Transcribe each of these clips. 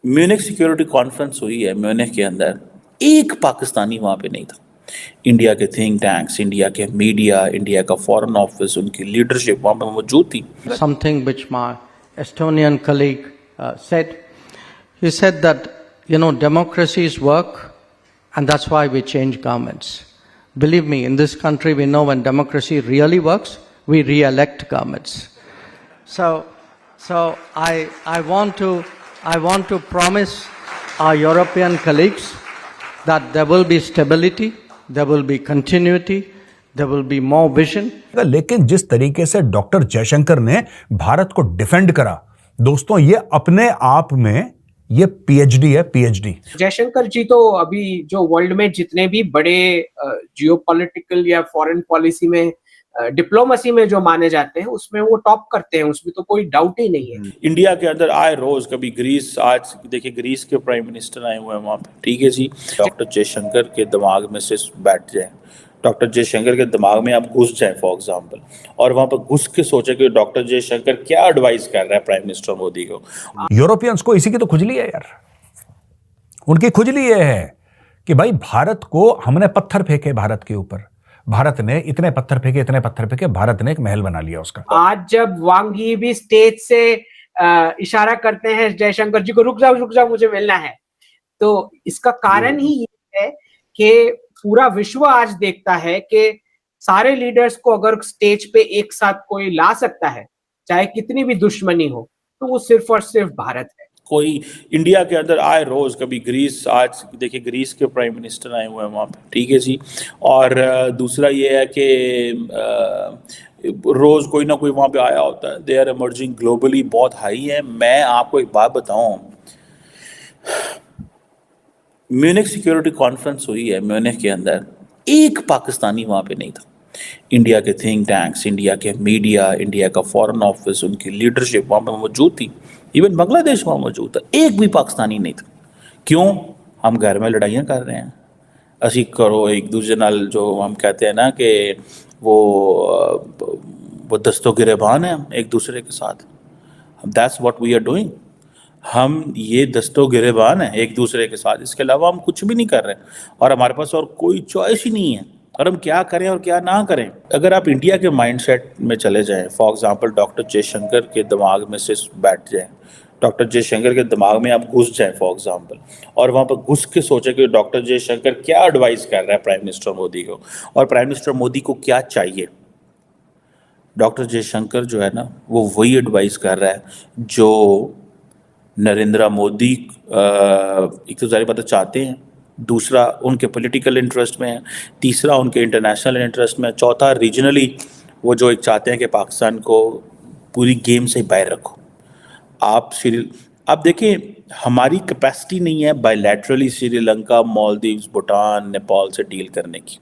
Munich security conference हुई है Munich के अंदर, एक पाकिस्तानी वहाँ पे नहीं था। इंडिया के थिंक टैंक्स, इंडिया के मीडिया, इंडिया का फॉरेन ऑफिस, उनकी लीडरशिप वहाँ पे मौजूद थी। Something which my Estonian colleague said. He said that, democracy is work, and that's why we change governments. Believe me, in this country, we know when democracy really works, we re-elect governments. So I want to promise our European colleagues that there will be stability, there will be continuity, there will be more vision. लेकिन जिस तरीके से doctor Jaishankar ने भारत को defend करा, दोस्तों, ये अपने आप में ये पीएचडी है, पीएचडी। जयशंकर जी तो अभी जो वर्ल्ड में जितने भी बड़े जियोपॉलिटिकल या फॉरेन पॉलिसी में, डिप्लोमेसी में जो माने जाते हैं, उसमें वो टॉप करते हैं, उसमें तो कोई डाउट ही नहीं है। इंडिया के अंदर आए रोज, कभी ग्रीस, आज देखिए ग्रीस के प्राइम मिनिस्टर आए हुए हैं वहाँ पे, ठीक है जी। डॉक्टर जयशंकर के दिमाग में से बैठ जाए, डॉक्टर जयशंकर के दिमाग में आप घुस जाए फॉर एग्जांपल, और वहाँ पर घुस के सोचे कि डॉक्टर जयशंकर क्या एडवाइस कर रहा है प्राइम मिनिस्टर मोदी को। यूरोपियंस को इसी की तो खुजली है यार, उनकी खुजली ये है कि भाई भारत को हमने पत्थर फेंके, भारत के ऊपर भारत ने इतने पत्थर फेंके, भारत ने एक महल बना लिया उसका। आज जब वांग यी भी स्टेज से इशारा करते हैं जयशंकर जी को, रुक जाओ मुझे मिलना है, तो इसका कारण ही ये है कि पूरा विश्व आज देखता है कि सारे लीडर्स को अगर स्टेज पे एक साथ कोई ला सकता है, चाहे कितनी भी दुश्मनी हो, तो वो सिर्फ और सिर्फ भारत है। कोई इंडिया के अंदर आए रोज, कभी ग्रीस, आज देखिए ग्रीस के प्राइम मिनिस्टर आए हुए हैं वहाँ पे, ठीक है जी। और दूसरा ये है कि रोज कोई ना कोई वहाँ पे आया होता है। दे आर इमर्जिंग ग्लोबली, बहुत हाई है। मैं आपको एक बात बताऊं, म्यूनिख सिक्योरिटी कॉन्फ्रेंस हुई है म्यूनिख के अंदर, एक पाकिस्तानी वहाँ पे नहीं था। इंडिया के थिंक टैंक्स, इंडिया के मीडिया, इंडिया का फॉरेन ऑफिस, उनकी लीडरशिप वहाँ पे मौजूद थी। इवन बांग्लादेश वहाँ मौजूद था, एक भी पाकिस्तानी नहीं था। क्यों? हम घर में लड़ाइयाँ कर रहे हैं, असी करो एक दूसरे नाल, जो हम कहते हैं ना कि वो दस्तो गिरेबान है एक दूसरे के साथ। That's what we are doing. हम ये दस्तो गिरेबान है एक दूसरे के साथ, इसके अलावा हम कुछ भी नहीं कर रहे, और हमारे पास और कोई चॉइस ही नहीं है और हम क्या करें और क्या ना करें। अगर आप इंडिया के माइंडसेट में चले जाएं, फॉर एग्जांपल डॉक्टर जयशंकर के दिमाग में से बैठ जाएं, डॉक्टर जयशंकर के दिमाग में आप घुस जाएं फॉर एग्जांपल, और वहाँ पर घुस के सोचें कि डॉक्टर जयशंकर क्या एडवाइस कर रहा है प्राइम मिनिस्टर मोदी को, और प्राइम मिनिस्टर मोदी को क्या चाहिए। डॉक्टर जयशंकर जो है ना, वो वही एडवाइस कर रहा है जो नरेंद्र मोदी एक तो जाहिर बात है चाहते हैं, दूसरा उनके पॉलिटिकल इंटरेस्ट में है, तीसरा उनके इंटरनेशनल इंटरेस्ट में है, चौथा रीजनली वो जो एक चाहते हैं कि पाकिस्तान को पूरी गेम से बाहर रखो। आप देखिए, हमारी कैपेसिटी नहीं है बायलैटरली श्रीलंका, मालदीव्स, भूटान, नेपाल से डील करने की,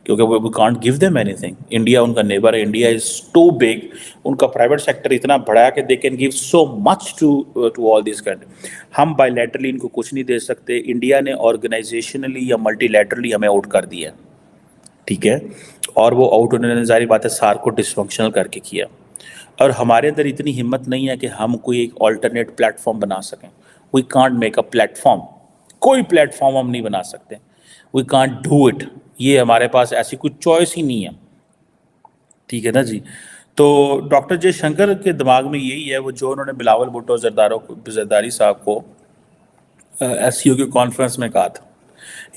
क्योंकि we can't give them anything. India उनका नेबर है, इंडिया इज टू बिग, उनका प्राइवेट सेक्टर इतना बड़ा है कि they can give so much to all this country. हम बायलैटरली इनको कुछ नहीं दे सकते। इंडिया ने ऑर्गेनाइजेशनली या मल्टीलैटरली हमें आउट कर दिया, ठीक है, और वो आउट उन्होंने जाहिर बात है सार्क को डिसफंक्शनल करके किया, और हमारे अंदर इतनी हिम्मत नहीं है कि हम कोई एक ऑल्टरनेट प्लेटफॉर्म बना सकें। We can't make a platform, कोई प्लेटफॉर्म हम नहीं बना सकते, वी कांट डू इट। ये हमारे पास ऐसी कोई चॉइस ही नहीं है, ठीक है ना जी। तो डॉक्टर जयशंकर के दिमाग में यही है, वो जो उन्होंने बिलावल भुट्टो जरदारी साहब को एससीओ के कॉन्फ्रेंस में कहा था,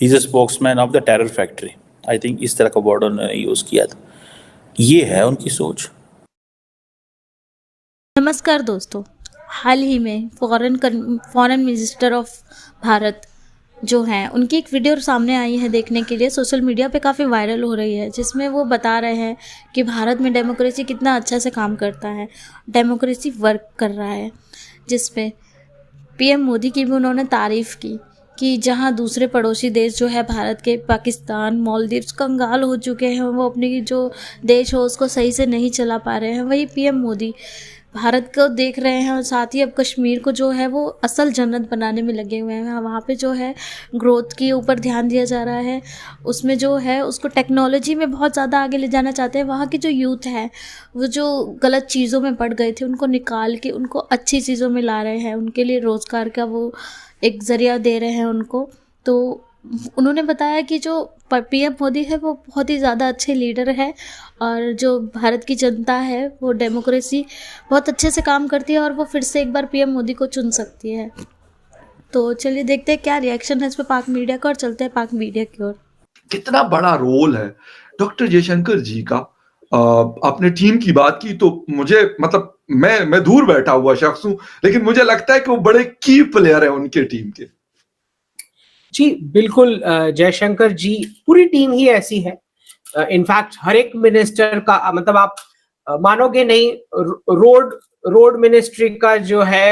he is a spokesman of the terror factory, I think इस तरह का वर्ड उन्होंने यूज़ किया था। ये है उनकी सोच। नमस्कार दोस्तों, हाल ही में फॉरेन मिनिस्टर ऑफ भारत जो हैं, उनकी एक वीडियो सामने आई है देखने के लिए, सोशल मीडिया पे काफ़ी वायरल हो रही है, जिसमें वो बता रहे हैं कि भारत में डेमोक्रेसी कितना अच्छा से काम करता है, डेमोक्रेसी वर्क कर रहा है, जिसपे पीएम मोदी की भी उन्होंने तारीफ़ की कि जहाँ दूसरे पड़ोसी देश जो है भारत के, पाकिस्तान, मालदीव्स कंगाल हो चुके हैं, वो अपनी जो देश हो उसको सही से नहीं चला पा रहे हैं, वही पीएम मोदी भारत को देख रहे हैं और साथ ही अब कश्मीर को जो है वो असल जन्नत बनाने में लगे हुए हैं। वहाँ पे जो है ग्रोथ के ऊपर ध्यान दिया जा रहा है, उसमें जो है उसको टेक्नोलॉजी में बहुत ज़्यादा आगे ले जाना चाहते हैं। वहाँ की जो यूथ है वो जो गलत चीज़ों में पड़ गए थे उनको निकाल के उनको अच्छी चीज़ों में ला रहे हैं, उनके लिए रोज़गार का वो एक ज़रिया दे रहे हैं उनको। तो उन्होंने बताया कि जो पीएम मोदी है वो बहुत ही ज़्यादा अच्छे लीडर है और जो भारत की जनता है वो डेमोक्रेसी बहुत अच्छे से काम करती है और वो फिर से एक बार पीएम मोदी को चुन सकती है। तो चलिए देखते हैं क्या रिएक्शन है इस पर पाक मीडिया का और चलते हैं पाक मीडिया की ओर। कितना बड़ा रोल है डॉक्टर जयशंकर जी का। आपने टीम की बात की तो मुझे मतलब मैं दूर बैठा हुआ शख्स हूं, लेकिन मुझे लगता है कि वो बड़े की प्लेयर है उनके टीम के। जी बिल्कुल, जयशंकर जी, पूरी टीम ही ऐसी है। इनफैक्ट हर एक मिनिस्टर का मतलब आप मानोगे नहीं, रोड मिनिस्ट्री का जो है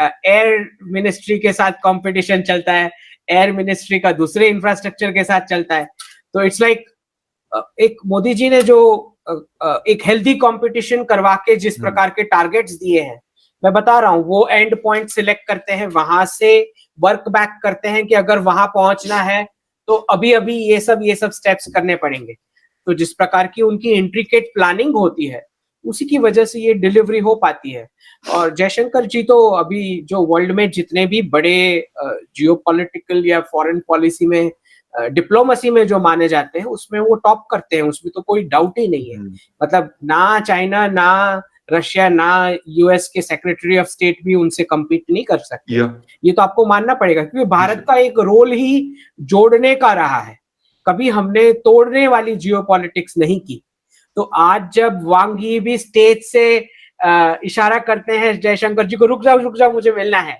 एयर मिनिस्ट्री के साथ कंपटीशन चलता है, एयर मिनिस्ट्री का दूसरे इंफ्रास्ट्रक्चर के साथ चलता है। तो इट्स लाइक एक मोदी जी ने जो एक हेल्दी कंपटीशन करवा के जिस प्रकार के टारगेट्स दिए हैं, मैं बता रहा हूं, वो एंड पॉइंट सिलेक्ट करते हैं, वहां से वर्क बैक करते हैं कि अगर वहां पहुंचना है तो अभी अभी ये सब स्टेप्स करने पड़ेंगे। तो जिस प्रकार की उनकी इंट्रिकेट प्लानिंग होती है उसी की वजह से ये डिलीवरी हो पाती है। और जयशंकर जी तो अभी जो वर्ल्ड में जितने भी बड़े जियोपॉलिटिकल या फॉरेन पॉलिसी में डिप्लोमेसी में जो माने जाते हैं उसमें वो टॉप करते हैं, उसमें तो कोई डाउट ही नहीं है। मतलब ना चाइना, ना रशिया, ना यूएस के सेक्रेटरी ऑफ स्टेट भी उनसे कम्पीट नहीं कर सकते। ये तो आपको मानना पड़ेगा, क्योंकि भारत का एक रोल ही जोड़ने का रहा है, कभी हमने तोड़ने वाली जियोपॉलिटिक्स नहीं की। तो आज जब वांग यी भी स्टेज से इशारा करते हैं जयशंकर जी को, रुक जाओ मुझे मिलना है,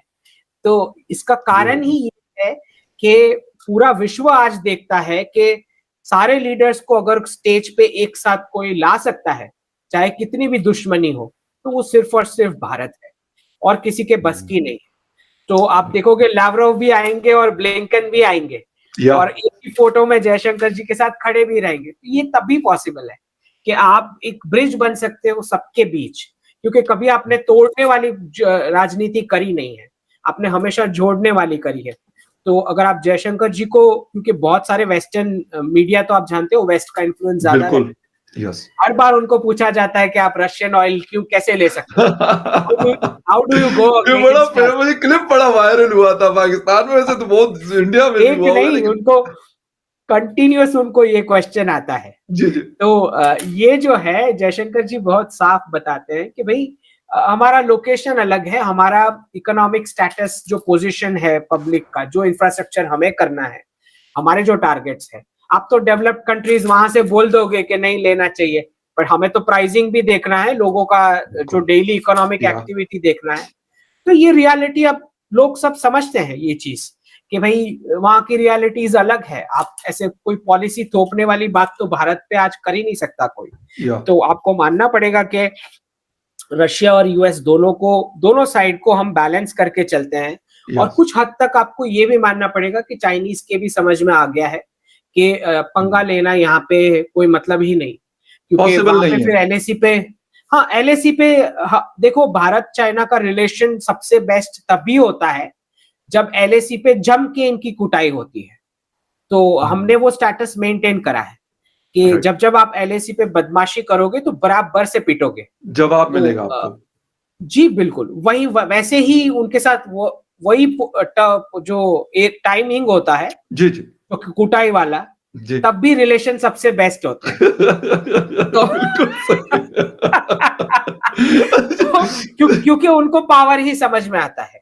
तो इसका कारण ही ये है कि पूरा विश्व आज देखता है कि सारे लीडर्स को अगर स्टेज पे एक साथ कोई ला सकता है, चाहे कितनी भी दुश्मनी हो, तो वो सिर्फ और सिर्फ भारत है और किसी के बस की नहीं। तो आप देखोगे लावरोव भी आएंगे और ब्लिंकन भी आएंगे और एक ही फोटो में जयशंकर जी के साथ खड़े भी रहेंगे। तो ये तभी पॉसिबल है कि आप एक ब्रिज बन सकते हो सबके बीच, क्योंकि कभी आपने तोड़ने वाली राजनीति करी नहीं है, आपने हमेशा जोड़ने वाली करी है। तो अगर आप जयशंकर जी को, क्योंकि बहुत सारे वेस्टर्न मीडिया तो आप जानते हो वेस्ट का इन्फ्लुएंस ज्यादा है, हर बार उनको पूछा जाता है कि आप रशियन ऑयल क्यों कैसे ले सकते हो, हाउ डू यू गो। मुझे क्लिप बड़ा वायरल हुआ था पाकिस्तान में, वैसे तो बहुत इंडिया में एक नहीं, उनको कंटिन्यूअस उनको ये क्वेश्चन आता है। जी। तो ये जो है जयशंकर जी बहुत साफ बताते हैं कि भाई हमारा लोकेशन अलग है, हमारा इकोनॉमिक स्टेटस, जो पोजीशन है पब्लिक का, जो इंफ्रास्ट्रक्चर हमें करना है, हमारे जो टारगेट्स है, आप तो डेवलप्ड कंट्रीज वहां से बोल दोगे कि नहीं लेना चाहिए, पर हमें तो प्राइसिंग भी देखना है, लोगों का जो डेली इकोनॉमिक एक्टिविटी देखना है। तो ये रियलिटी अब लोग सब समझते हैं ये चीज कि भाई वहां की रियलिटीज अलग है। आप ऐसे कोई पॉलिसी थोपने वाली बात तो भारत पे आज कर ही नहीं सकता कोई। तो आपको मानना पड़ेगा कि रशिया और यूएस दोनों साइड को हम बैलेंस करके चलते हैं। और कुछ हद तक आपको ये भी मानना पड़ेगा कि चाइनीज के भी समझ में आ गया है कि पंगा लेना यहाँ पे कोई मतलब ही नहीं, क्योंकि वहां पे फिर एलएसी पे, हाँ एलएसी पे, देखो भारत चाइना का रिलेशन सबसे बेस्ट तभी होता है जब एलएसी पे जम के इनकी कुटाई होती है। तो हमने वो स्टेटस मेंटेन करा है कि जब आप एलएसी पे बदमाशी करोगे तो बराबर से पिटोगे, जवाब मिलेगा आपको। जी बिल्कुल, वही वैसे ही उनके साथ वही जो एक टाइमिंग होता है जी तो कुटाई वाला, तब भी रिलेशन सबसे बेस्ट होता है। क्योंकि उनको पावर ही समझ में आता है